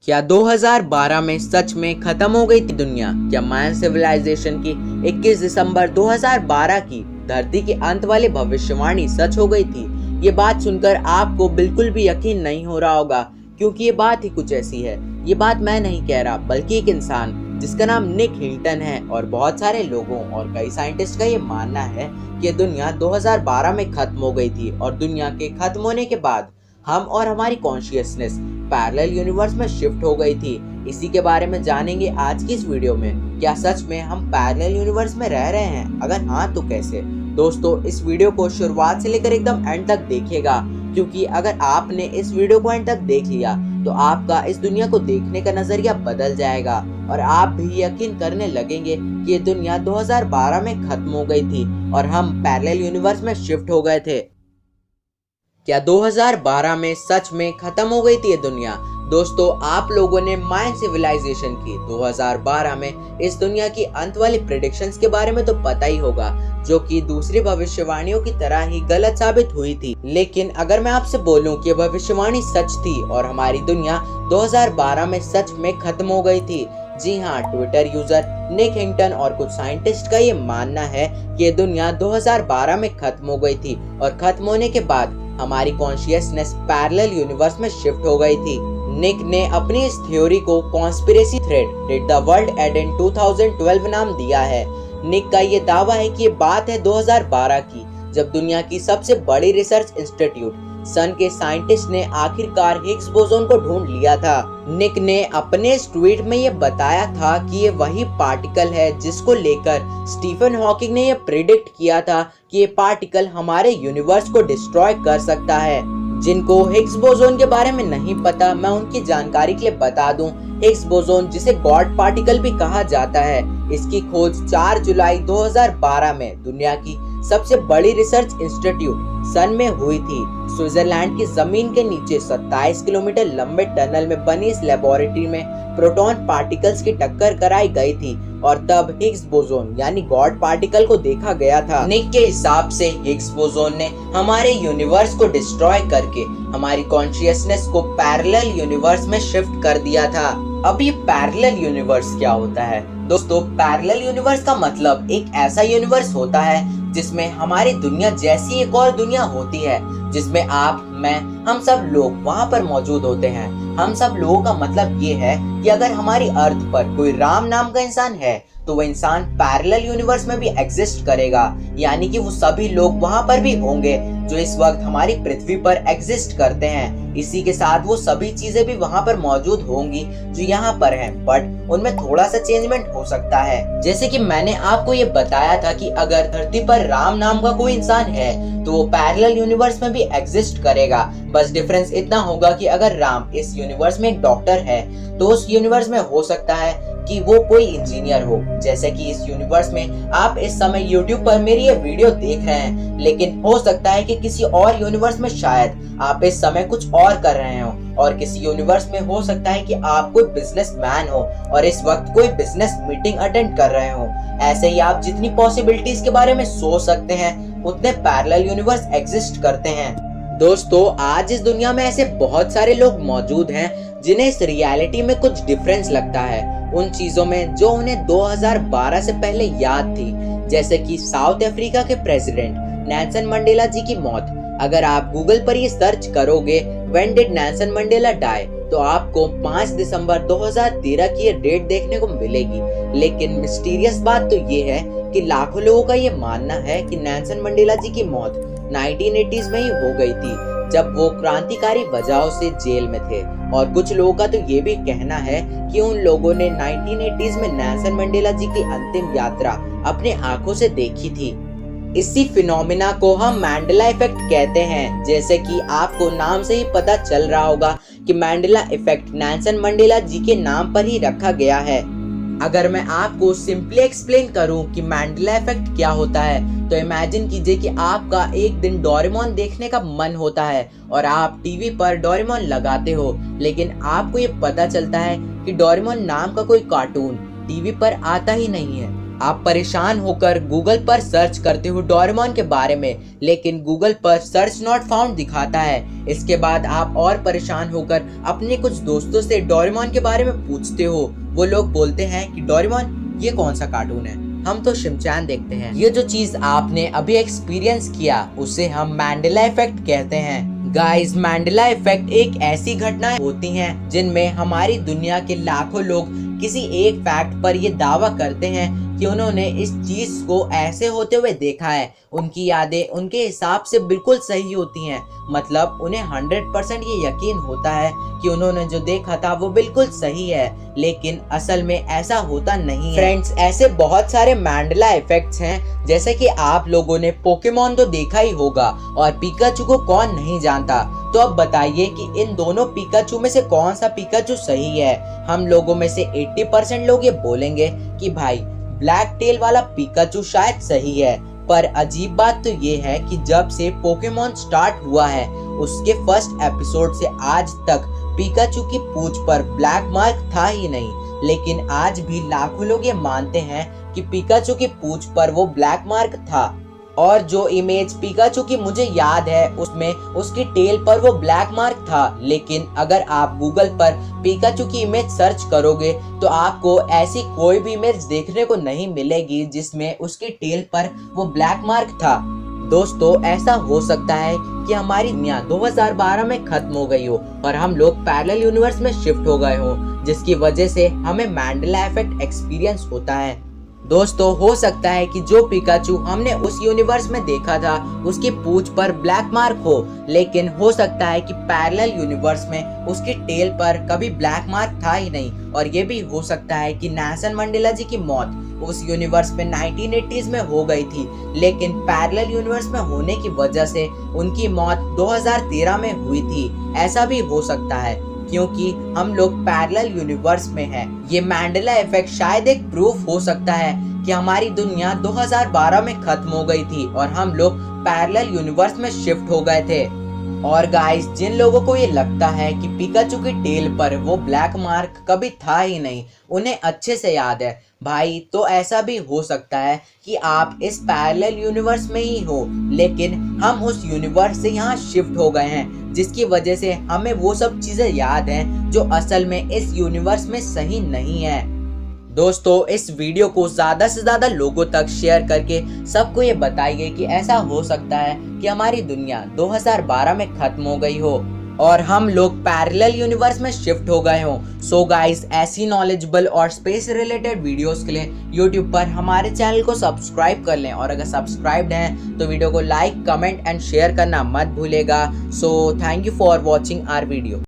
क्या 2012 में सच में खत्म हो गई थी दुनिया? क्या मायन सिविलाइजेशन की 21 दिसंबर 2012 की धरती के अंत वाली भविष्यवाणी सच हो गई थी? ये बात सुनकर आपको बिल्कुल भी यकीन नहीं हो रहा होगा, क्योंकि ये बात ही कुछ ऐसी है। ये बात मैं नहीं कह रहा, बल्कि एक इंसान जिसका नाम निक हिल्टन है और बहुत सारे लोगों और कई साइंटिस्ट का ये मानना है कि दुनिया 2012 में खत्म हो गई थी और दुनिया के खत्म होने के बाद हम और हमारी कॉन्शियसनेस पैरेलल यूनिवर्स में शिफ्ट हो गई थी। इसी के बारे में जानेंगे आज की इस वीडियो में। क्या सच में हम पैरेलल यूनिवर्स में रह रहे हैं? अगर हाँ तो कैसे? दोस्तों, इस वीडियो को शुरुआत से लेकर एकदम एंड तक देखिएगा, क्योंकि अगर आपने इस वीडियो को एंड तक देख लिया तो आपका इस दुनिया को देखने का नजरिया बदल जाएगा और आप भी यकीन करने लगेंगे कि ये दुनिया 2012 में खत्म हो गई थी और हम पैरेलल यूनिवर्स में शिफ्ट हो गए थे। क्या 2012 में सच में खत्म हो गई थी ये दुनिया? दोस्तों, आप लोगों ने मायन सिविलाइजेशन की 2012 में इस दुनिया की अंत वाली प्रेडिक्शंस के बारे में तो पता ही होगा, जो कि दूसरी भविष्यवाणियों की तरह ही गलत साबित हुई थी। लेकिन अगर मैं आपसे बोलूं कि भविष्यवाणी सच थी और हमारी दुनिया 2012 में सच में खत्म हो गई थी, जी हाँ, ट्विटर यूजर निक हिल्टन और कुछ साइंटिस्ट का ये मानना है कि ये दुनिया 2012 में खत्म हो गई थी और खत्म होने के बाद हमारी कॉन्शियसनेस पैरेलल यूनिवर्स में शिफ्ट हो गई थी। निक ने अपनी इस थ्योरी को conspiracy thread did the world and in 2012 नाम दिया है। निक का ये दावा है कि ये बात है 2012 की, जब दुनिया की सबसे बड़ी रिसर्च इंस्टीट्यूट सन के साइंटिस्ट ने आखिरकार हिग्स बोसोन को ढूंढ लिया था। निक ने अपने इस ट्वीट में ये बताया था कि ये वही पार्टिकल है जिसको लेकर स्टीफन हॉकिंग ने ये प्रिडिक्ट किया था कि ये पार्टिकल हमारे यूनिवर्स को डिस्ट्रॉय कर सकता है। जिनको हिग्स बोसोन के बारे में नहीं पता, मैं उनकी जानकारी के लिए बता दूं, हिग्स बोसोन, जिसे गॉड पार्टिकल भी कहा जाता है, इसकी खोज 4 जुलाई 2012 में दुनिया की सबसे बड़ी रिसर्च इंस्टीट्यूट सन में हुई थी। स्विट्जरलैंड की जमीन के नीचे 27 किलोमीटर लंबे टनल में बनी इस लेबोरेटरी में प्रोटॉन पार्टिकल्स की टक्कर कराई गई थी और तब हिग्स बोसोन यानी गॉड पार्टिकल को देखा गया था। निक के हिसाब से हिग्स बोसोन ने हमारे यूनिवर्स को डिस्ट्रॉय करके हमारी कॉन्शियसनेस को पैरेलल यूनिवर्स में शिफ्ट कर दिया था। अब ये पैरेलल यूनिवर्स क्या होता है? दोस्तों, पैरेलल यूनिवर्स का मतलब एक ऐसा यूनिवर्स होता है जिसमें हमारी दुनिया जैसी एक और दुनिया होती है, जिसमें आप, मैं, हम सब लोग वहाँ पर मौजूद होते हैं। हम सब लोगों का मतलब ये है कि अगर हमारी अर्थ पर कोई राम नाम का इंसान है तो वो इंसान पैरेलल यूनिवर्स में भी एग्जिस्ट करेगा, यानी कि वो सभी लोग वहाँ पर भी होंगे जो इस वक्त हमारी पृथ्वी पर एग्जिस्ट करते हैं। इसी के साथ वो सभी चीजें भी वहाँ पर मौजूद होंगी जो यहाँ पर हैं, बट उनमें थोड़ा सा चेंजमेंट हो सकता है। जैसे कि मैंने आपको ये बताया था कि अगर धरती पर राम नाम का कोई इंसान है तो वो पैरेलल यूनिवर्स में भी एग्जिस्ट करेगा। बस डिफरेंस इतना होगा कि अगर राम इस यूनिवर्स में एक डॉक्टर है तो उस यूनिवर्स में हो सकता है कि वो कोई इंजीनियर हो। जैसे कि इस यूनिवर्स में आप इस समय YouTube पर मेरी ये वीडियो देख रहे हैं, लेकिन हो सकता है कि किसी और यूनिवर्स में शायद आप इस समय कुछ और कर रहे हो, और किसी यूनिवर्स में हो सकता है कि आप कोई बिजनेसमैन हो और इस वक्त कोई बिजनेस मीटिंग अटेंड कर रहे हो। ऐसे ही आप जितनी पॉसिबिलिटीज के बारे में सोच सकते हैं, उतने पैरेलल यूनिवर्स एग्जिस्ट करते हैं। दोस्तों, आज इस दुनिया में ऐसे बहुत सारे लोग मौजूद हैं जिन्हें इस रियलिटी में कुछ डिफरेंस लगता है उन चीजों में जो उन्हें 2012 से पहले याद थी। जैसे कि साउथ अफ्रीका के प्रेसिडेंट नेल्सन मंडेला जी की मौत। अगर आप गूगल पर ये सर्च करोगे when did Nelson Mandela die, तो आपको 5 दिसंबर 2013 की ये डेट देखने को मिलेगी। लेकिन मिस्टीरियस बात तो ये है कि लाखों लोगों का ये मानना है कि नेल्सन मंडेला जी की मौत 1980s में ही हो गई थी, जब वो क्रांतिकारी वजहों से जेल में थे। और कुछ लोगों का तो ये भी कहना है कि उन लोगों ने 1980s में नेल्सन मंडेला जी की अंतिम यात्रा अपने आंखों से देखी थी। इसी फिनोमिना को हम मैंडेला इफेक्ट कहते हैं। जैसे कि आपको नाम से ही पता चल रहा होगा कि मैंडेला इफेक्ट नेल्सन मंडेला जी के नाम पर ही रखा गया है। अगर मैं आपको सिंपली एक्सप्लेन करूं कि मैंडेला इफेक्ट क्या होता है, तो इमेजिन कीजिए कि आपका एक दिन डोरेमोन देखने का मन होता है और आप टीवी पर डोरेमोन लगाते हो, लेकिन आपको ये पता चलता है कि डोरेमोन नाम का कोई कार्टून टीवी पर आता ही नहीं है। आप परेशान होकर गूगल पर सर्च करते हो डोरेमोन के बारे में, लेकिन गूगल पर सर्च नॉट फाउंड दिखाता है। इसके बाद आप और परेशान होकर अपने कुछ दोस्तों से डोरेमोन के बारे में पूछते हो। वो लोग बोलते हैं कि डोरेमोन ये कौन सा कार्टून है, हम तो शिनचैन देखते हैं। ये जो चीज आपने अभी एक्सपीरियंस किया उसे हम मैंडेला इफेक्ट कहते हैं। गाइस, मैंडेला इफेक्ट एक ऐसी घटनाएं होती हैं जिनमें हमारी दुनिया के लाखों लोग किसी एक फैक्ट पर ये दावा करते हैं कि उन्होंने इस चीज को ऐसे होते हुए देखा है। उनकी यादें उनके हिसाब से बिल्कुल सही होती हैं, मतलब उन्हें 100% ये यकीन होता है कि उन्होंने जो देखा था वो बिल्कुल सही है, लेकिन असल में ऐसा होता नहीं है। फ्रेंड्स, ऐसे बहुत सारे मैंडेला इफेक्ट्स हैं, जैसे कि आप लोगों ने पोकेमॉन तो देखा ही होगा और पिकाचू को कौन नहीं जानता। तो अब बताइए कि इन दोनों पिकाचू में से कौन सा पिकाचू सही है। हम लोगों में से 80% लोग ये बोलेंगे कि भाई ब्लैक टेल वाला पिकाचू शायद सही है। पर अजीब बात तो ये है कि जब से पोकेमॉन स्टार्ट हुआ है उसके फर्स्ट एपिसोड से आज तक पिकाचू की पूंछ पर ब्लैक मार्क था ही नहीं, लेकिन आज भी लाखों लोग ये मानते हैं कि पिकाचू की पूंछ पर वो ब्लैक मार्क था। और जो इमेज पिकाचू की मुझे याद है उसमें उसकी टेल पर वो ब्लैक मार्क था, लेकिन अगर आप गूगल पर पिकाचू की इमेज सर्च करोगे तो आपको ऐसी कोई भी इमेज देखने को नहीं मिलेगी जिसमें उसकी टेल पर वो ब्लैक मार्क था। दोस्तों, ऐसा हो सकता है कि हमारी दुनिया 2012 में खत्म हो गई हो और हम लोग पैरेलल यूनिवर्स में शिफ्ट हो गए हो, जिसकी वजह से हमें मैंडेला इफेक्ट एक्सपीरियंस होता है। दोस्तों, हो सकता है कि जो पिकाचू हमने उस यूनिवर्स में देखा था उसकी पूंछ पर ब्लैक मार्क हो, लेकिन हो सकता है कि पैरेलल यूनिवर्स में उसकी टेल पर कभी ब्लैक मार्क था ही नहीं। और ये भी हो सकता है कि नेल्सन मंडेला जी की मौत उस यूनिवर्स में 1980s में हो गई थी, लेकिन पैरेलल यूनिवर्स में होने की वजह से उनकी मौत 2013 में हुई थी। ऐसा भी हो सकता है क्योंकि हम लोग पैरेलल यूनिवर्स में हैं। ये मैंडेला इफेक्ट शायद एक प्रूफ हो सकता है कि हमारी दुनिया 2012 में खत्म हो गई थी और हम लोग पैरेलल यूनिवर्स में शिफ्ट हो गए थे। और गाइस, जिन लोगों को ये लगता है कि पिकाचू की टेल पर वो ब्लैक मार्क कभी था ही नहीं, उन्हें अच्छे से याद है भाई। तो ऐसा भी हो सकता है कि आप इस पैरेलल यूनिवर्स में ही हो, लेकिन हम उस यूनिवर्स से यहाँ शिफ्ट हो गए हैं, जिसकी वजह से हमें वो सब चीजें याद हैं जो असल में इस यूनिवर्स में सही नहीं है। दोस्तों, इस वीडियो को ज्यादा से ज्यादा लोगों तक शेयर करके सबको ये बताइए कि ऐसा हो सकता है कि हमारी दुनिया 2012 में खत्म हो गई हो और हम लोग पैरेलल यूनिवर्स में शिफ्ट हो गए हो। सो गाइस, ऐसी नॉलेजेबल और स्पेस रिलेटेड वीडियोस के लिए यूट्यूब पर हमारे चैनल को सब्सक्राइब कर लें, और अगर सब्सक्राइब्ड हैं तो वीडियो को लाइक, कमेंट एंड शेयर करना मत भूलेगा। So thank you for watching our video.